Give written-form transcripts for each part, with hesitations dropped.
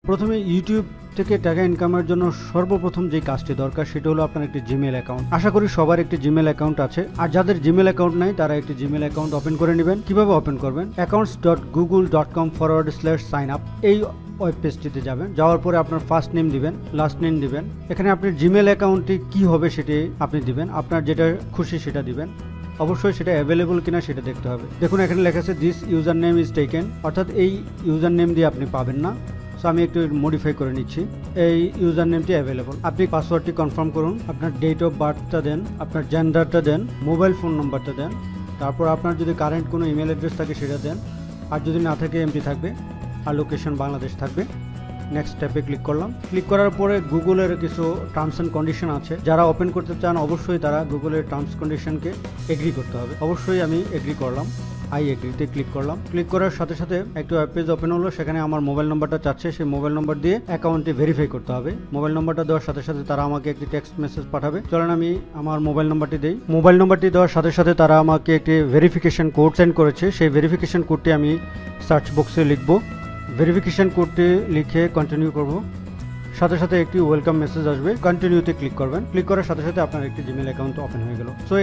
প্রথমে ইউটিউব থেকে টাকা ইনকামের জন্য সর্বপ্রথম যে কাজটি দরকার সেটা হলো আপনার একটি জিমেল অ্যাকাউন্ট। আশা করি সবার একটি জিমেল অ্যাকাউন্ট আছে, আর যাদের জিমেল অ্যাকাউন্ট নাই তারা একটি জিমেল অ্যাকাউন্ট ওপেন করে নেবেন। কিভাবে ওপেন করবেন? accounts.google.com/signup এই ওয়েব পেজটিতে যাবেন। যাওয়ার পরে আপনার ফার্স্ট নেম দিবেন, লাস্ট নেম দিবেন। এখানে আপনি জিমেল অ্যাকাউন্টটি কি হবে সেটি আপনি দিবেন, আপনার যেটা খুশি সেটা দিবেন। অবশ্যই সেটা অ্যাভেলেবল কিনা সেটা দেখতে হবে। দেখুন এখানে লেখা আছে this user name is taken, অর্থাৎ এই ইউজার নেম দিয়ে আপনি পাবেন না। সো আমি একটু মডিফাই করে নিচ্ছি। এই ইউজার নেমটি অ্যাভেলেবল। আপনি পাসওয়ার্ডটি কনফার্ম করুন, আপনার ডেট অফ বার্থটা দেন, আপনার জেন্ডারটা দেন, মোবাইল ফোন নম্বরটা দেন, তারপর আপনার যদি কারেন্ট কোনো ইমেল অ্যাড্রেস থাকে সেটা দেন, আর যদি না থাকে এমটি থাকবে, আর লোকেশন বাংলাদেশ থাকবে। নেক্সট স্টেপে ক্লিক করলাম। ক্লিক করার পরে গুগলের কিছু টার্মস অ্যান্ড কন্ডিশন আছে, যারা ওপেন করতে চান অবশ্যই তারা গুগলের টার্মস কন্ডিশনকে এগ্রি করতে হবে। অবশ্যই আমি এগ্রি করলাম, আই এগ্রিতে ক্লিক করলাম। ক্লিক করার সাথে সাথে একটা ওয়েব পেজ ওপেন হলো, সেখানে আমার মোবাইল নম্বরটা চাচ্ছে, সেই মোবাইল নম্বর দিয়ে অ্যাকাউন্টটি ভেরিফাই করতে হবে। মোবাইল নম্বরটা দেওয়ার সাথে সাথে তারা আমাকে একটি টেক্সট মেসেজ পাঠাবে। চলেন আমি আমার মোবাইল নম্বরটি দেই। মোবাইল নম্বরটি দেওয়ার সাথে সাথে তারা আমাকে একটি ভেরিফিকেশন কোড সেন্ড করেছে, সেই ভেরিফিকেশন কোডটি আমি সার্চ বক্সে লিখব। ভেরিফিকেশন কোডটি লিখে কন্টিনিউ করব। সাথে সাথে একটি ওয়েলকাম মেসেজ আসবে, কন্টিনিউতে ক্লিক করবেন। ক্লিক করার সাথে সাথে আপনার একটি জিমেল অ্যাকাউন্ট ওপেন হয়ে গেল। সো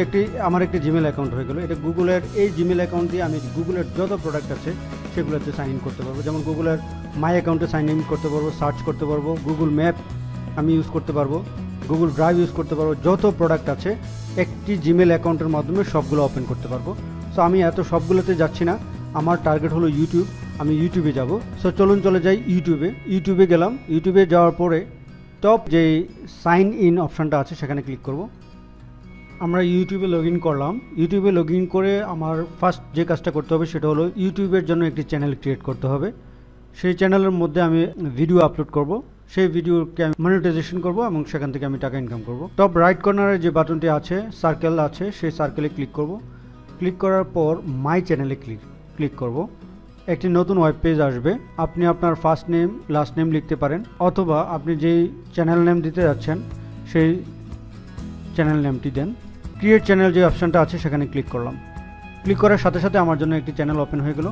আমার একটি জিমেল অ্যাকাউন্ট হয়ে গেল। এটা গুগলের এই জিমেল অ্যাকাউন্ট দিয়ে আমি গুগলের যত প্রোডাক্ট আছে সেগুলোতে সাইন ইন করতে পারবো। যেমন গুগলের মাই অ্যাকাউন্টে সাইন ইন করতে পারবো, সার্চ করতে পারবো, গুগল ম্যাপ আমি ইউজ করতে পারবো, গুগল ড্রাইভ ইউজ করতে পারবো। যত প্রোডাক্ট আছে একটি জিমেল অ্যাকাউন্টের মাধ্যমে সবগুলো ওপেন করতে পারবো। সো আমি এত সবগুলোতে যাচ্ছি না, আমার টার্গেট হলো ইউটিউব, আমি ইউটিউবে যাব। সো চলুন চলে যাই ইউটিউবে গেলাম। ইউটিউবে যাওয়ার পরে টপ যে সাইন ইন অপশানটা আছে সেখানে ক্লিক করব। আমরা ইউটিউবে লগ ইন করলাম। ইউটিউবে লগ ইন করে আমার ফার্স্ট যে কাজটা করতে হবে সেটা হলো ইউটিউবের জন্য একটি চ্যানেল ক্রিয়েট করতে হবে। সেই চ্যানেলের মধ্যে আমি ভিডিও আপলোড করব, সেই ভিডিওকে আমি মনিটাইজেশন করব এবং সেখান থেকে আমি টাকা ইনকাম করব। টপ রাইট কর্নারে যে বাটনটি আছে, সার্কেল আছে, সেই সার্কেলে ক্লিক করব। ক্লিক করার পর মাই চ্যানেলে ক্লিক করব। একটি নতুন ওয়েব পেজ আসবে। আপনি আপনার ফার্স্ট নেম লাস্ট নেম লিখতে পারেন, অথবা আপনি যেই চ্যানেল নেম দিতে যাচ্ছেন সেই চ্যানেল নেমটি দেন। ক্রিয়েট চ্যানেল যে অপশানটা আছে সেখানে ক্লিক করলাম। ক্লিক করার সাথে সাথে আমার জন্য একটি চ্যানেল ওপেন হয়ে গেল।